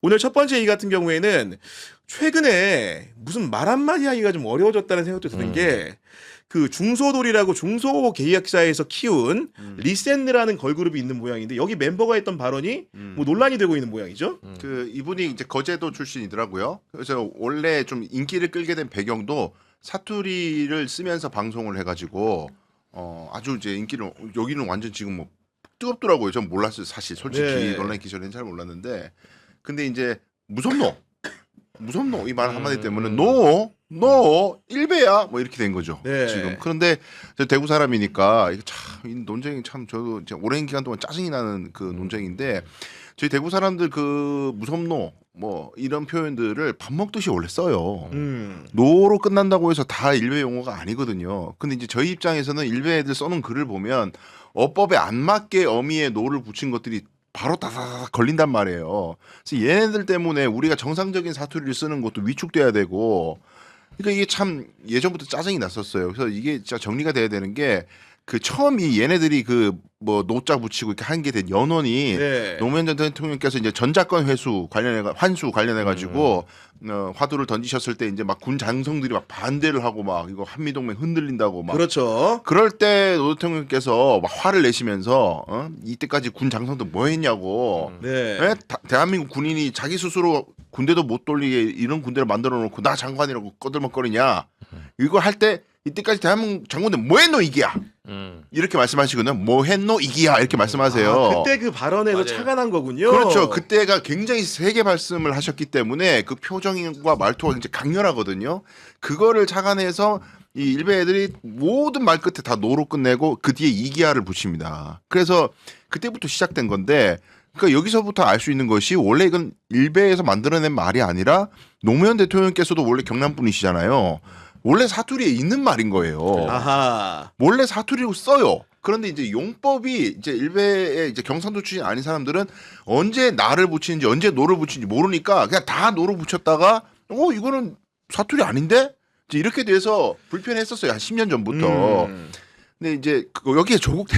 오늘 첫 번째 얘기 같은 경우에는 최근에 무슨 말 한마디 하기가 좀 어려워졌다는 생각도 드는 게 그 중소돌이라고 중소계약사에서 키운 리센느라는 걸그룹이 있는 모양인데 여기 멤버가 했던 발언이 뭐 논란이 되고 있는 모양이죠. 그 이분이 이제 거제도 출신이더라고요. 그래서 원래 좀 인기를 끌게 된 배경도 사투리를 쓰면서 방송을 해가지고 아주 이제 인기를 여기는 완전 지금 뭐 뜨겁더라고요. 전 몰랐어요. 사실 솔직히 네. 논란 기전에는 잘 몰랐는데 근데 이제 무섭노 이 말 한마디 때문에 너 일베야 뭐 이렇게 된 거죠. 네. 지금 그런데 저 대구 사람이니까 이게 참 이 논쟁이 참 저도 이제 오랜 기간 동안 짜증이 나는 그 논쟁인데 저희 대구 사람들 그 무섭노 뭐 이런 표현들을 밥 먹듯이 원래 써요. 노로 끝난다고 해서 다 일베 용어가 아니거든요. 근데 이제 저희 입장에서는 일베 애들 써놓은 글을 보면 어법에 안 맞게 어미에 노를 붙인 것들이 바로 다다닥 걸린단 말이에요. 그래서 얘네들 때문에 우리가 정상적인 사투리를 쓰는 것도 위축돼야 되고, 그러니까 이게 참 예전부터 짜증이 났었어요. 그래서 이게 진짜 정리가 돼야 되는 게 그 처음 이 얘네들이 그 뭐 노자 붙이고 이렇게 한 게 된 연원이 네. 노무현 전 대통령께서 이제 전자권 환수 관련해 가지고 화두를 던지셨을 때 이제 막 군 장성들이 막 반대를 하고 막 이거 한미동맹 흔들린다고 막 그렇죠. 그럴 때 노 대통령께서 막 화를 내시면서 이때까지 군 장성도 뭐 했냐고. 네. 예? 대한민국 군인이 자기 스스로 군대도 못 돌리게 이런 군대를 만들어 놓고 나 장관이라고 꺼들먹거리냐. 이거 할 때 이때까지 대한민국 장군들 뭐 했노 이기야. 이렇게 말씀하시거든요. 뭐 했노 이기야 이렇게 말씀하세요. 아, 그때 그 발언에서 맞아요. 차가 난 거군요. 그렇죠. 그때가 굉장히 세게 말씀을 하셨기 때문에 그 표정과 말투가 굉장히 강렬하거든요. 그거를 착안해서 이 일베 애들이 모든 말 끝에 다 노로 끝내고 그 뒤에 이기야를 붙입니다. 그래서 그때부터 시작된 건데 그러니까 여기서부터 알 수 있는 것이 원래 이건 일베에서 만들어낸 말이 아니라 노무현 대통령께서도 원래 경남 분이시잖아요. 원래 사투리에 있는 말인 거예요. 아하. 원래 사투리로 써요. 그런데 이제 용법이 이제 일베의 이제 경상도 출신 아닌 사람들은 언제 나를 붙이는지 언제 노를 붙이는지 모르니까 그냥 다 노를 붙였다가 이거는 사투리 아닌데? 이제 이렇게 돼서 불편했었어요. 한 10년 전부터. 근데 이제 여기에 조국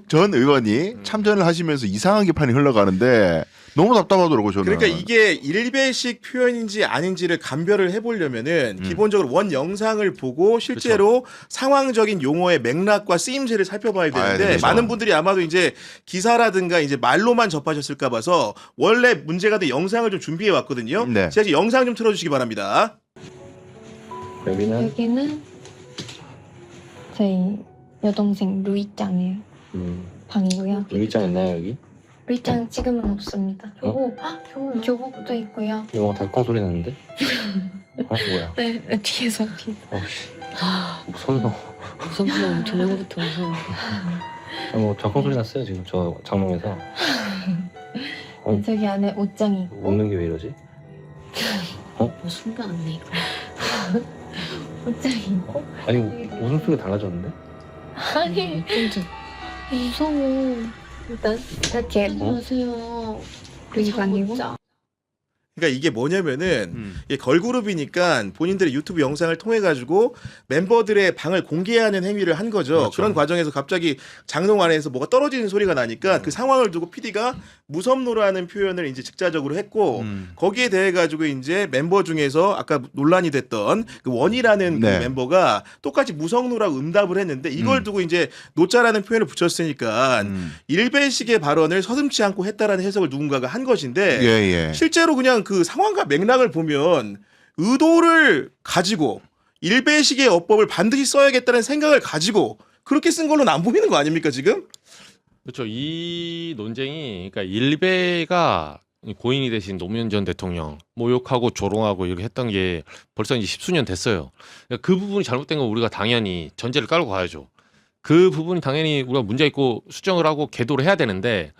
전 의원이 참전을 하시면서 이상하게 판이 흘러가는데 너무 답답하더라고요, 저는. 그러니까 이게 일베식 표현인지 아닌지를 감별을 해보려면은 기본적으로 원 영상을 보고 실제로 상황적인 용어의 맥락과 쓰임새를 살펴봐야 되는데 되죠. 많은 분들이 아마도 이제 기사라든가 이제 말로만 접하셨을까 봐서 원래 문제가 된 영상을 좀 준비해 왔거든요. 네. 제가 지금 영상 좀 틀어주시기 바랍니다. 여기는 저희 여동생 루이짱의 방이고요. 루이짱 있나요 여기? 루이짱 지금은 없습니다. 교복도 있고요. 이거 달콩 소리 나는데? 뭐야? 네, 뒤에서. 어씨 무섭노. 무섭다. 저녁부터 무서워. 뭐 달콩 소리 났어요 지금 저 장롱에서. 저기 안에 옷장이 있고. 웃는 게 왜 이러지? 뭐 숨겨놨네 이거. 옷장이 있고. 아니 웃음소리 달라졌는데? 아니 무서워. 일단 이렇게 안녕하세요. 루이가 아니고. 그러니까 이게 뭐냐면은 이게 걸그룹이니까 본인들의 유튜브 영상을 통해 가지고 멤버들의 방을 공개하는 행위를 한 거죠. 그렇죠. 그런 과정에서 갑자기 장롱 안에서 뭐가 떨어지는 소리가 나니까 그 상황을 두고 PD가 무섭노라는 표현을 이제 직자적으로 했고 거기에 대해 가지고 이제 멤버 중에서 아까 논란이 됐던 그 원이라는 네. 그 멤버가 똑같이 무섭노라고 응답을 했는데 이걸 두고 이제 노자라는 표현을 붙였으니까 일베식의 발언을 서슴지 않고 했다라는 해석을 누군가가 한 것인데 예. 실제로 그냥 그 상황과 맥락을 보면 의도를 가지고 일베식의 어법을 반드시 써야겠다는 생각을 가지고 그렇게 쓴 걸로는 안 보이는 거 아닙니까 지금? 그렇죠. 이 논쟁이 그러니까 일베가 고인이 되신 노무현 전 대통령 모욕하고 조롱하고 이렇게 했던 게 벌써 이제 십수년 됐어요. 그러니까 그 부분이 잘못된 건 우리가 당연히 전제를 깔고 가야죠. 그 부분이 당연히 우리가 문제 있고 수정을 하고 계도를 해야 되는데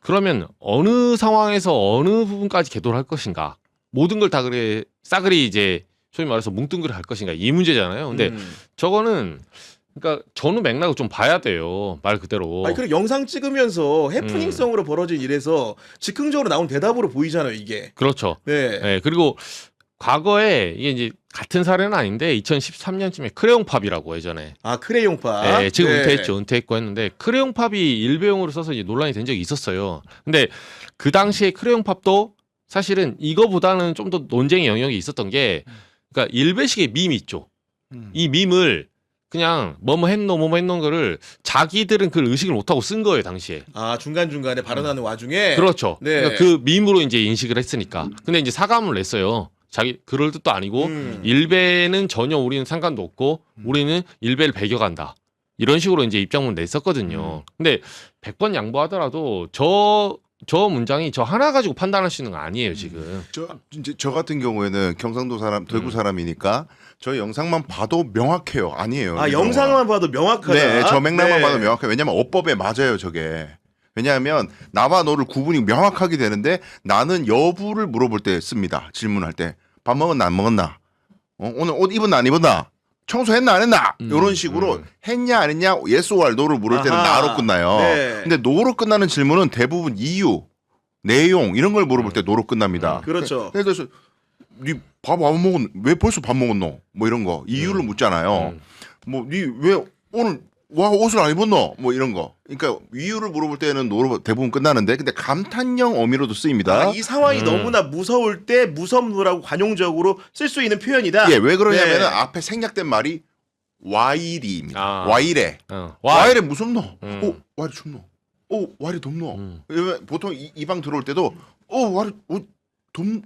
그러면 어느 상황에서 어느 부분까지 계도를 할 것인가? 모든 걸 다 그래 싸그리 이제 소위 말해서 뭉뚱그려 할 것인가? 이 문제잖아요. 근데 저거는 그러니까 전후 맥락을 좀 봐야 돼요. 말 그대로. 아니 그리고 영상 찍으면서 해프닝성으로 벌어진 일에서 즉흥적으로 나온 대답으로 보이잖아요 이게. 그렇죠. 네. 네, 그리고 과거에 이게 이제 같은 사례는 아닌데 2013년쯤에 크레용팝이라고 예전에 아 크레용팝. 예, 지금 네. 은퇴했죠. 은퇴했고 했는데 크레용팝이 일베용으로 써서 이제 논란이 된 적이 있었어요. 근데 그 당시에 크레용팝도 사실은 이거보다는 좀 더 논쟁의 영역이 있었던 게 그러니까 일베식의 밈 있죠. 이 밈을 그냥 뭐뭐 했노 뭐뭐 했노 거를 자기들은 그걸 의식을 못하고 쓴 거예요 당시에. 아 중간 중간에 발언하는 와중에. 그렇죠. 네. 그러니까 그 밈으로 이제 인식을 했으니까. 근데 이제 사과문을 냈어요. 자기 그럴 뜻도 아니고 일베는 전혀 우리는 상관도 없고 우리는 일베를 배격한다. 이런 식으로 이제 입장문 냈었거든요. 근데 100번 양보하더라도 저 문장이 저 하나 가지고 판단할 수 있는 거 아니에요 지금. 저 같은 경우에는 경상도 사람, 대구 사람이니까 저 영상만 봐도 명확해요. 아니에요. 아 이 영상만 봐도 명확하다. 네, 저 맥락만 네. 봐도 명확해요. 왜냐면 어법에 맞아요, 저게. 왜냐하면 나와 너를 구분이 명확하게 되는데 나는 여부를 물어볼 때 씁니다. 질문할 때. 밥 먹었나 안 먹었나? 오늘 옷 입었나 안 입었나? 청소했나 안 했나? 이런 식으로 했냐 안 했냐 yes or no를 물을 때는 아하. 나로 끝나요. 네. 근데 no로 끝나는 질문은 대부분 이유, 내용 이런 걸 물어볼 때 no로 끝납니다. 그렇죠. 그래서 니 밥 안 먹었? 왜 벌써 밥 먹었노? 뭐 이런 거 이유를 묻잖아요. 뭐 니 왜 오늘 와 옷을 안 입었노? 뭐 이런 거. 그러니까 이유를 물어볼 때는 노로 대부분 끝나는데 근데 감탄형 어미로도 쓰입니다. 아, 이 상황이 너무나 무서울 때 무섭노라고 관용적으로 쓸 수 있는 표현이다. 예, 왜 그러냐면은 네. 앞에 생략된 말이 와이리입니다. 아. 와이래. 와. 와이래 무섭노? 와이래 춥노? 와이래 덥노? 왜냐면 보통 이 방 들어올 때도 와이래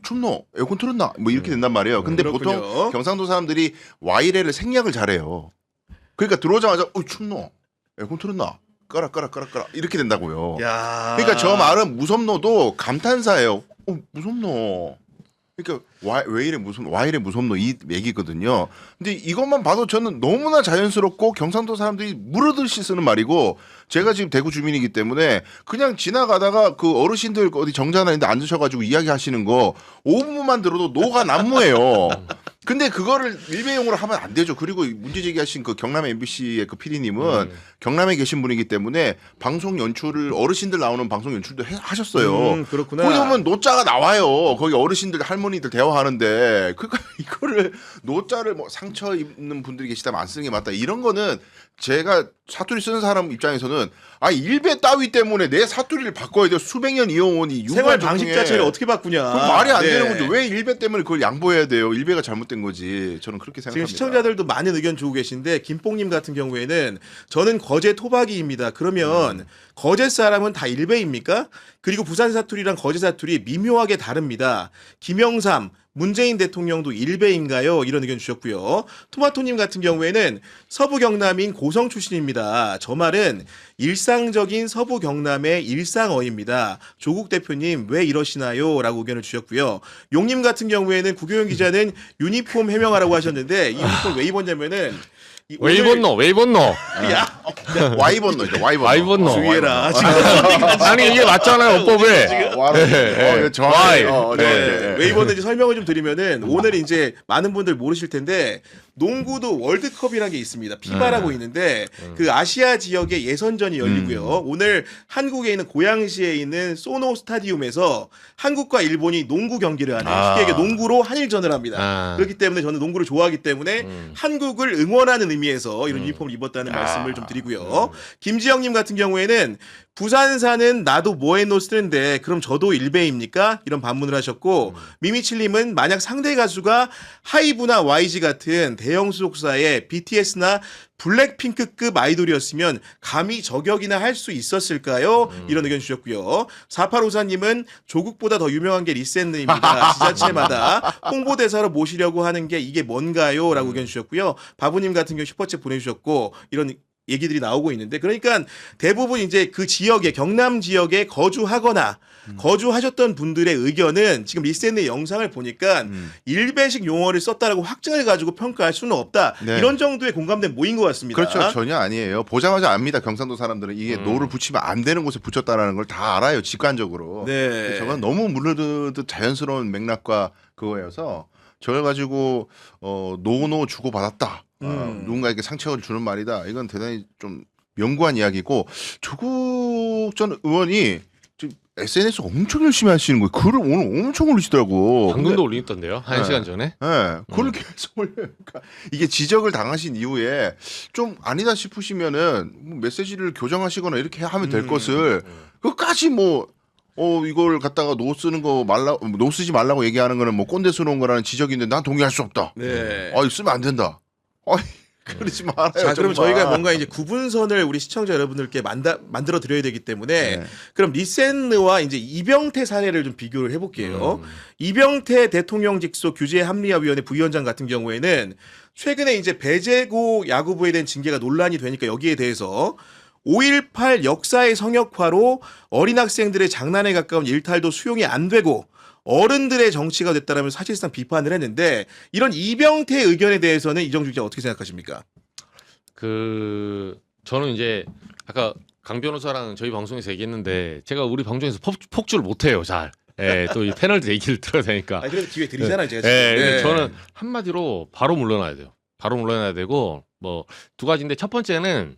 춥노? 에어컨 틀었나? 뭐 이렇게 된단 말이에요. 근데 그렇군요. 보통 경상도 사람들이 와이래를 생략을 잘해요. 그러니까 들어오자마자 춥노? 에어컨 틀었나? 꺼라 이렇게 된다고요. 야. 그러니까 저 말은 무섭노도 감탄사예요. 무섭노. 그러니까 왜 이래 무섭노 이 얘기거든요. 근데 이것만 봐도 저는 너무나 자연스럽고 경상도 사람들이 물어듯이 쓰는 말이고 제가 지금 대구 주민이기 때문에 그냥 지나가다가 그 어르신들 어디 정자나 있는데 앉으셔가지고 이야기하시는 거 5분만 들어도 노가 난무해요. 근데 그거를 일베용으로 하면 안 되죠. 그리고 문제 제기하신 그 경남 MBC의 그 PD님은 경남에 계신 분이기 때문에 방송 연출을 어르신들 나오는 방송 연출도 하셨어요. 그렇구나. 거기 보면 노자가 나와요. 거기 어르신들 할머니들 대화하는데 그러니까 이거를 노자를 뭐 상처 입는 분들이 계시다면 안 쓰는 게 맞다. 이런 거는 제가 사투리 쓰는 사람 입장에서는 일베 따위 때문에 내 사투리를 바꿔야 돼요. 수백 년 이어온 이 생활 방식 자체를 어떻게 바꾸냐. 그 말이 안 네. 되는 거죠. 왜 일베 때문에 그걸 양보해야 돼요? 일베가 잘못된 거지. 저는 그렇게 지금 생각합니다. 시청자들도 많은 의견 주고 계신데 김뽕님 같은 경우에는 저는 거제 토박이입니다. 그러면 거제 사람은 다 일베입니까? 그리고 부산 사투리랑 거제 사투리 미묘하게 다릅니다. 김영삼 문재인 대통령도 일베인가요? 이런 의견 주셨고요. 토마토님 같은 경우에는 서부 경남인 고성 출신입니다. 저 말은 일상적인 서부 경남의 일상어입니다. 조국 대표님 왜 이러시나요? 라고 의견을 주셨고요. 용님 같은 경우에는 구교영 기자는 유니폼 해명하라고 하셨는데 이 유니폼 왜 입었냐면은 왜 입었노? 야, 와이번노죠. 와이번노. 주의해라. 아니 이게 맞잖아요 어법에. 정확히. 왜 입었는지 설명을 좀 드리면은 오늘 이제 많은 분들 모르실 텐데 농구도 월드컵이라는 게 있습니다. 피바라고 있는데 그 아시아 지역의 예선전이 열리고요. 오늘 한국에 있는 고양시에 있는 소노 스타디움에서 한국과 일본이 농구 경기를 하는 쉽게 얘기해 농구로 한일전을 합니다. 그렇기 때문에 저는 농구를 좋아하기 때문에 한국을 응원하는 의미에서 이런 유니폼을 입었다는 말씀을 좀 드리고요. 김지영님 같은 경우에는 부산 사는 나도 뭐해노 쓰는데 그럼 저도 일베입니까? 이런 반문을 하셨고 미미칠님은 만약 상대 가수가 하이브나 YG 같은 대형 소속사의 BTS나 블랙핑크급 아이돌이었으면 감히 저격이나 할 수 있었을까요? 이런 의견 주셨고요. 4854님은 조국보다 더 유명한 게 리센느입니다. 지자체마다 홍보대사로 모시려고 하는 게 이게 뭔가요? 라고 의견 주셨고요. 바부님 같은 경우 슈퍼챗 보내주셨고 이런 얘기들이 나오고 있는데 그러니까 대부분 이제 그 지역에 경남 지역에 거주하거나 거주하셨던 분들의 의견은 지금 리센의 영상을 보니까 일베식 용어를 썼다라고 확증을 가지고 평가할 수는 없다. 네. 이런 정도의 공감된 모인 것 같습니다. 그렇죠. 전혀 아니에요. 보자마자 압니다. 경상도 사람들은 이게 노를 붙이면 안 되는 곳에 붙였다라는 걸 다 알아요. 직관적으로. 네. 저건 너무 물르듯 자연스러운 맥락과 그거여서 저걸 가지고 노노 주고 받았다. 누군가에게 상처를 주는 말이다. 이건 대단히 좀 명구한 이야기고 조국 전 의원이 SNS 엄청 열심히 하시는 거예요. 글을 오늘 엄청 올리시더라고. 방금도 올리던데요. 한 네. 시간 전에. 네, 그걸 계속 올려요. 그러니까 이게 지적을 당하신 이후에 좀 아니다 싶으시면은 뭐 메시지를 교정하시거나 이렇게 하면 될 것을 끝까지 뭐 이걸 갖다가 노 쓰는 거 노 쓰지 말라고 얘기하는 거는 뭐 꼰대스러운 거라는 지적인데 난 동의할 수 없다. 네. 쓰면 안 된다. 그러지 말아요. 자, 그럼 정말. 저희가 뭔가 이제 구분선을 우리 시청자 여러분들께 만들어 드려야 되기 때문에 네. 그럼 리센느와 이제 이병태 사례를 좀 비교를 해볼게요. 이병태 대통령 직속 규제 합리화위원회 부위원장 같은 경우에는 최근에 이제 배제고 야구부에 대한 징계가 논란이 되니까 여기에 대해서 5.18 역사의 성역화로 어린 학생들의 장난에 가까운 일탈도 수용이 안 되고 어른들의 정치가 됐다라면 사실상 비판을 했는데 이런 이병태 의견에 대해서는 이정주 기자 어떻게 생각하십니까? 저는 이제 아까 강 변호사랑 저희 방송에서 얘기했는데 제가 우리 방송에서 폭주를 못해요 잘. 예, 또 이 패널들 얘기를 들어야 되니까. 아, 그래도 기회 드리잖아요, 제가. 예, 지금. 근데 저는 한마디로 바로 물러나야 돼요. 바로 물러나야 되고 뭐 두 가지인데 첫 번째는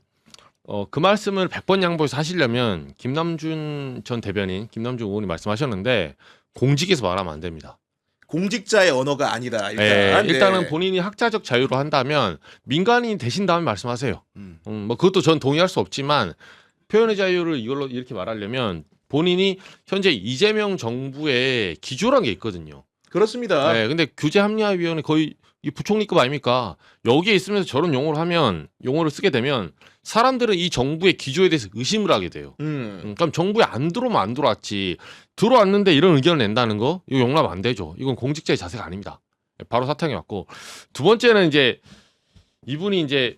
그 말씀을 100번 양보해서 하시려면 김남준 전 대변인, 김남준 의원이 말씀하셨는데 공직에서 말하면 안 됩니다. 공직자의 언어가 아니다. 일단은 네. 본인이 학자적 자유로 한다면 민간인이 되신 다음에 말씀하세요. 뭐 그것도 전 동의할 수 없지만 표현의 자유를 이걸로 이렇게 말하려면 본인이 현재 이재명 정부의 기조란 게 있거든요. 그렇습니다. 네, 근데 규제합리화위원회 거의 이 부총리급 아닙니까? 여기에 있으면서 저런 용어를 쓰게 되면 사람들은 이 정부의 기조에 대해서 의심을 하게 돼요. 그럼 정부에 안 들어오면 안 들어왔지. 들어왔는데 이런 의견을 낸다는 거 이거 용납 안 되죠. 이건 공직자의 자세가 아닙니다. 바로 사퇴해 왔고 두 번째는 이제 이분이 이제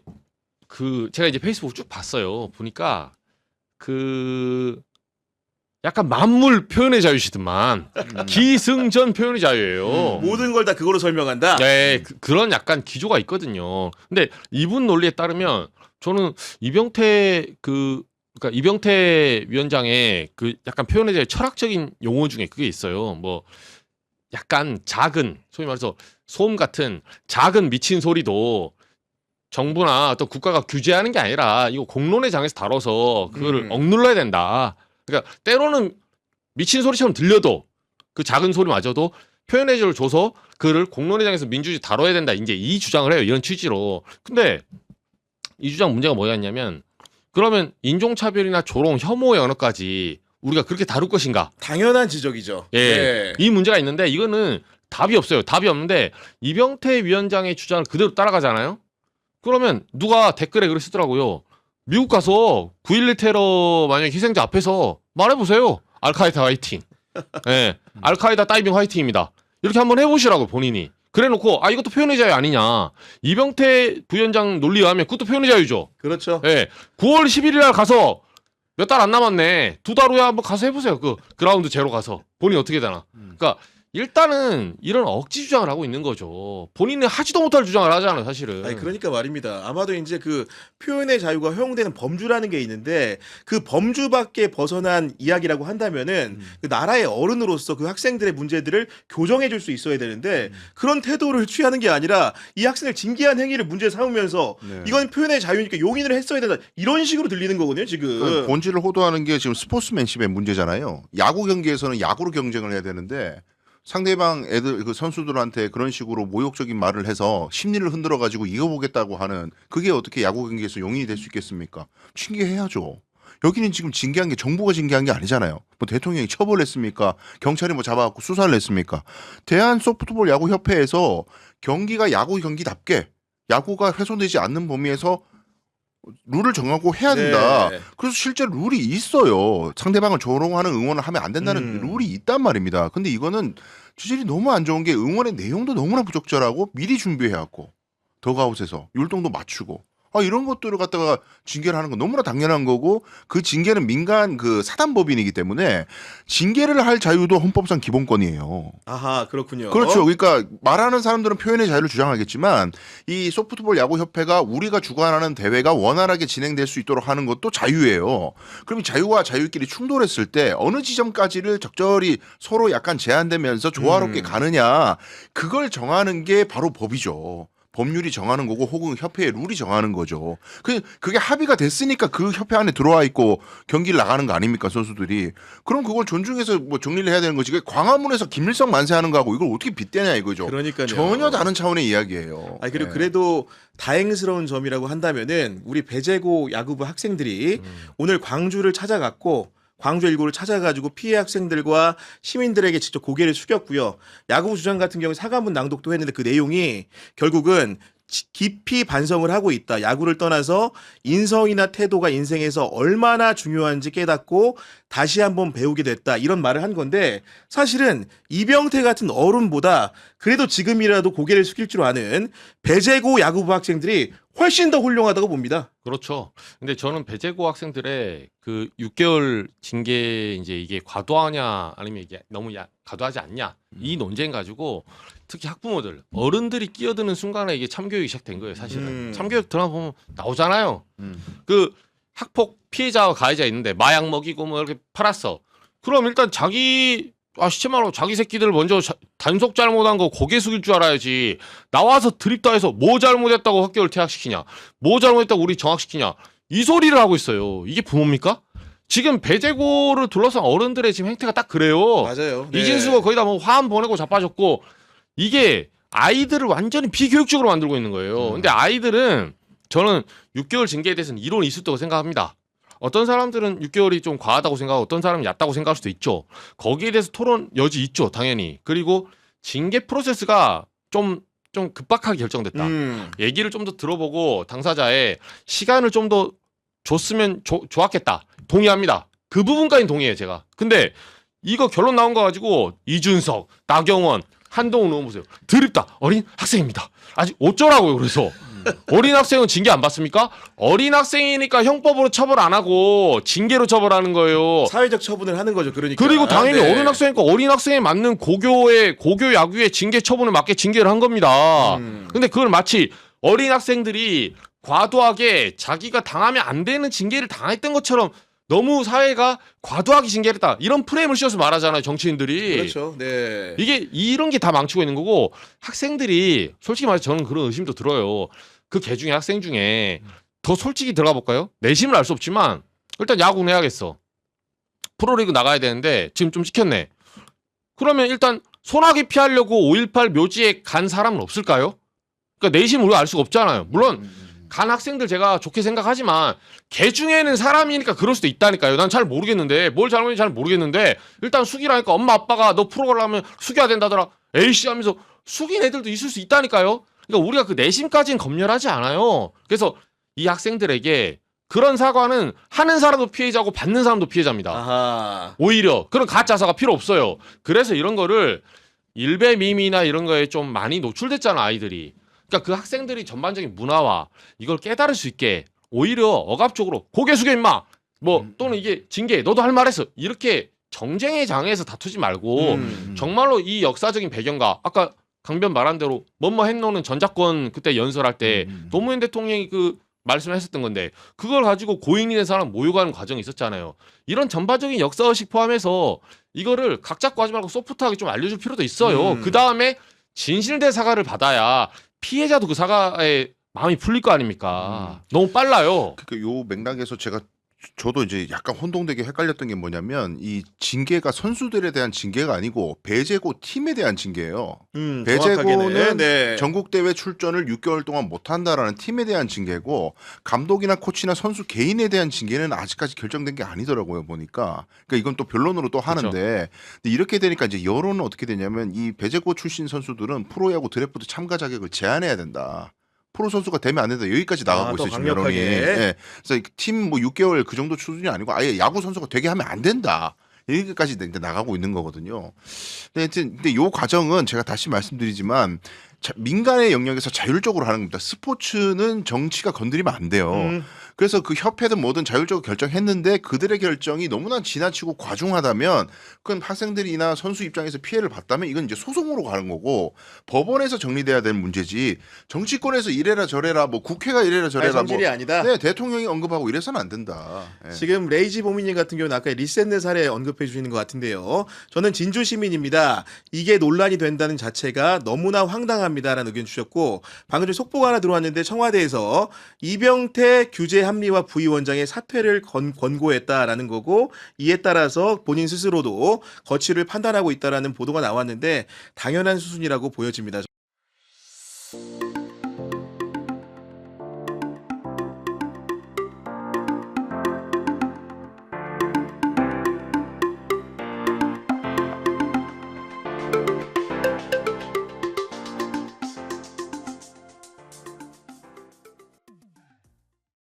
제가 이제 페이스북 쭉 봤어요. 보니까 약간 만물 표현의 자유시더만 기승전 표현의 자유예요. 모든 걸 다 그거로 설명한다. 네, 그런 약간 기조가 있거든요. 근데 이분 논리에 따르면 저는 이병태 위원장의 그 약간 표현에 대해 철학적인 용어 중에 그게 있어요. 뭐 약간 소위 말해서 소음 같은 작은 미친 소리도 정부나 또 국가가 규제하는 게 아니라 이거 공론의 장에서 다뤄서 그거를 억눌러야 된다. 그러니까 때로는 미친 소리처럼 들려도 그 작은 소리마저도 표현의 자유를 줘서 그를 공론의 장에서 민주주의 다뤄야 된다. 이제 이 주장을 해요. 이런 취지로. 근데 이 주장 문제가 뭐였냐면 그러면 인종차별이나 조롱, 혐오의 언어까지 우리가 그렇게 다룰 것인가? 당연한 지적이죠. 예. 네. 이 문제가 있는데 이거는 답이 없어요. 답이 없는데 이병태 위원장의 주장을 그대로 따라가잖아요. 그러면 누가 댓글에 글을 쓰더라고요. 미국 가서 9.11 테러 만약 희생자 앞에서 말해보세요. 알카이다 화이팅. 예. 알카이다 다이빙 화이팅입니다. 이렇게 한번 해보시라고 본인이. 그래놓고 이것도 표현의 자유 아니냐. 이병태 부위원장 논리에 의하면 그것도 표현의 자유죠. 그렇죠. 예. 9월 11일 날 가서 몇 달 안 남았네. 2달 후에 한번 가서 해보세요. 그 그라운드 제로 가서 본인이 어떻게 되나. 그러니까 일단은 이런 억지 주장을 하고 있는 거죠. 본인은 하지도 못할 주장을 하잖아요, 사실은. 아니 그러니까 말입니다. 아마도 이제 그 표현의 자유가 허용되는 범주라는 게 있는데 그 범주 밖에 벗어난 이야기라고 한다면은 그 나라의 어른으로서 그 학생들의 문제들을 교정해 줄 수 있어야 되는데 그런 태도를 취하는 게 아니라 이 학생을 징계한 행위를 문제 삼으면서 이건 표현의 자유니까 용인을 했어야 된다. 이런 식으로 들리는 거거든요, 지금. 그러니까 본질을 호도하는 게 지금 스포츠맨십의 문제잖아요. 야구 경기에서는 야구로 경쟁을 해야 되는데 상대방 애들 그 선수들한테 그런 식으로 모욕적인 말을 해서 심리를 흔들어 가지고 이겨보겠다고 하는 그게 어떻게 야구 경기에서 용인이 될 수 있겠습니까? 징계해야죠. 여기는 지금 징계한 게 정부가 징계한 게 아니잖아요. 뭐 대통령이 처벌을 했습니까? 경찰이 뭐 잡아갖고 수사를 했습니까? 대한 소프트볼 야구 협회에서 경기가 야구 경기답게 야구가 훼손되지 않는 범위에서 룰을 정하고 해야 된다. 네. 그래서 실제 룰이 있어요. 상대방을 조롱하는 응원을 하면 안 된다는 룰이 있단 말입니다. 근데 이거는 취질이 너무 안 좋은 게 응원의 내용도 너무나 부적절하고 미리 준비해왔고 더가웃에서 율동도 맞추고 이런 것들을 갖다가 징계를 하는 건 너무나 당연한 거고 그 징계는 민간 그 사단법인이기 때문에 징계를 할 자유도 헌법상 기본권이에요. 아하, 그렇군요. 그렇죠. 그러니까 말하는 사람들은 표현의 자유를 주장하겠지만 이 소프트볼 야구협회가 우리가 주관하는 대회가 원활하게 진행될 수 있도록 하는 것도 자유예요. 그럼 자유와 자유끼리 충돌했을 때 어느 지점까지를 적절히 서로 약간 제한되면서 조화롭게 가느냐 그걸 정하는 게 바로 법이죠. 법률이 정하는 거고 혹은 협회의 룰이 정하는 거죠. 그게 합의가 됐으니까 그 협회 안에 들어와 있고 경기를 나가는 거 아닙니까 선수들이. 그럼 그걸 존중해서 뭐 정리를 해야 되는 거지. 광화문에서 김일성 만세하는 거하고 이걸 어떻게 빗대냐 이거죠. 그러니까요. 전혀 다른 차원의 이야기예요. 아니 그리고 네. 그래도 다행스러운 점이라고 한다면은 우리 배제고 야구부 학생들이 오늘 광주를 찾아갔고 광주 1구를 찾아가지고 피해 학생들과 시민들에게 직접 고개를 숙였고요. 야구부 주장 같은 경우에 사과문 낭독도 했는데 그 내용이 결국은 깊이 반성을 하고 있다. 야구를 떠나서 인성이나 태도가 인생에서 얼마나 중요한지 깨닫고 다시 한번 배우게 됐다. 이런 말을 한 건데 사실은 이병태 같은 어른보다 그래도 지금이라도 고개를 숙일 줄 아는 배제고 야구부 학생들이 훨씬 더 훌륭하다고 봅니다. 그렇죠. 근데 저는 배제고 학생들의 그 6개월 징계 이제 이게 과도하냐 아니면 이게 너무 과도하지 않냐 이 논쟁 가지고 특히 학부모들 어른들이 끼어드는 순간에 이게 참교육이 시작된 거예요. 사실은 참교육 드라마 보면 나오잖아요. 그 학폭 피해자와 가해자 있는데 마약 먹이고 뭐 이렇게 팔았어. 그럼 일단 자기 시체말로 자기 새끼들 먼저 단속 잘못한 거 고개 숙일 줄 알아야지. 나와서 드립다 해서 뭐 잘못했다고 학교를 퇴학시키냐. 뭐 잘못했다고 우리 정학시키냐. 이 소리를 하고 있어요. 이게 부모입니까? 지금 배제고를 둘러싼 어른들의 지금 행태가 딱 그래요. 맞아요. 네. 이진수가 거의 다 뭐 화환 보내고 자빠졌고 이게 아이들을 완전히 비교육적으로 만들고 있는 거예요. 근데 아이들은 저는 6개월 징계에 대해서는 이론이 있을 거라고 생각합니다. 어떤 사람들은 6개월이 좀 과하다고 생각하고 어떤 사람은 얕다고 생각할 수도 있죠. 거기에 대해서 토론 여지 있죠, 당연히. 그리고 징계 프로세스가 좀 급박하게 결정됐다. 얘기를 좀 더 들어보고 당사자의 시간을 좀 더 줬으면 좋았겠다. 동의합니다. 그 부분까지는 동의해요, 제가. 근데 이거 결론 나온 거 가지고 이준석, 나경원, 한동훈 의원 보세요. 드립다. 어린 학생입니다. 아직 어쩌라고요, 그래서. 어린 학생은 징계 안 받습니까? 어린 학생이니까 형법으로 처벌 안 하고 징계로 처벌하는 거예요. 사회적 처분을 하는 거죠. 그러니까. 그리고 당연히 네. 어린 학생이니까 어린 학생에 맞는 고교 야구의 징계 처분을 맞게 징계를 한 겁니다. 근데 그걸 마치 어린 학생들이 과도하게 자기가 당하면 안 되는 징계를 당했던 것처럼 너무 사회가 과도하게 징계를 했다. 이런 프레임을 씌워서 말하잖아요, 정치인들이. 그렇죠. 네. 이게 이런 게 다 망치고 있는 거고 학생들이 솔직히 말해서 저는 그런 의심도 들어요. 그 개 중에 학생 중에 더 솔직히 들어가 볼까요? 내심을 알 수 없지만 일단 야구는 해야겠어. 프로리그 나가야 되는데 지금 좀 찍혔네. 그러면 일단 소나기 피하려고 5.18 묘지에 간 사람은 없을까요? 그러니까 내심 우리가 알 수가 없잖아요. 물론 간 학생들 제가 좋게 생각하지만 개 중에는 사람이니까 그럴 수도 있다니까요. 난 잘 모르겠는데 뭘 잘못인지 잘 모르겠는데 일단 숙이라니까 엄마 아빠가 너 프로 가려면 숙여야 된다더라. 에이씨 하면서 숙인 애들도 있을 수 있다니까요. 그러니까 우리가 그 내심까지는 검열하지 않아요. 그래서 이 학생들에게 그런 사과는 하는 사람도 피해자고 받는 사람도 피해자입니다. 아하. 오히려 그런 가짜사가 필요 없어요. 그래서 이런 거를 일베 밈이나 이런 거에 좀 많이 노출됐잖아, 아이들이. 그러니까 그 학생들이 전반적인 문화와 이걸 깨달을 수 있게 오히려 억압적으로 고개 숙여 임마 뭐 또는 이게 징계 너도 할 말 했어 이렇게 정쟁의 장에서 다투지 말고 정말로 이 역사적인 배경과 아까 강변 말한 대로 뭐뭐 했노는 전작권 그때 연설할 때 노무현 대통령이 그 말씀을 했었던 건데 그걸 가지고 고인이 된 사람 모욕하는 과정이 있었잖아요. 이런 전반적인 역사의식 포함해서 이거를 각 잡고 하지 말고 소프트하게 좀 알려줄 필요도 있어요. 그 다음에 진실된 사과를 받아야 피해자도 그 사과에 마음이 풀릴 거 아닙니까? 너무 빨라요. 그 요 맥락에서 저도 이제 약간 혼동되게 헷갈렸던 게 뭐냐면 이 징계가 선수들에 대한 징계가 아니고 배제고 팀에 대한 징계예요. 배제고는 네. 전국 대회 출전을 6개월 동안 못 한다라는 팀에 대한 징계고 감독이나 코치나 선수 개인에 대한 징계는 아직까지 결정된 게 아니더라고요, 보니까. 그러니까 이건 또 변론으로 또 하는데 근데 이렇게 되니까 이제 여론은 어떻게 되냐면 이 배제고 출신 선수들은 프로야구 드래프트 참가 자격을 제한해야 된다. 프로 선수가 되면 안 된다. 여기까지 나가고 더 있어요, 지금 여론이. 강력하게. 예. 그래서 팀 뭐 6개월 그 정도 수준이 아니고 아예 야구 선수가 되게 하면 안 된다. 여기까지 이제 나가고 있는 거거든요. 근데 요 과정은 제가 다시 말씀드리지만 민간의 영역에서 자율적으로 하는 겁니다. 스포츠는 정치가 건드리면 안 돼요. 그래서 그 협회든 뭐든 자율적으로 결정했는데 그들의 결정이 너무나 지나치고 과중하다면 그건 학생들이나 선수 입장에서 피해를 봤다면 이건 이제 소송으로 가는 거고 법원에서 정리돼야 될 문제지 정치권에서 이래라 저래라 뭐 국회가 이래라 저래라 뭐 성질이 아니다. 네, 대통령이 언급하고 이래서는 안 된다. 예. 지금 레이지 보미님 같은 경우는 아까 리센느 사례 언급해 주시는 것 같은데요. 저는 진주 시민입니다. 이게 논란이 된다는 자체가 너무나 황당합니다라는 의견 주셨고 방금 전에 속보가 하나 들어왔는데 청와대에서 이병태 규제 합리화 부위원장의 사퇴를 권고했다라는 거고 이에 따라서 본인 스스로도 거취를 판단하고 있다라는 보도가 나왔는데 당연한 수순이라고 보여집니다.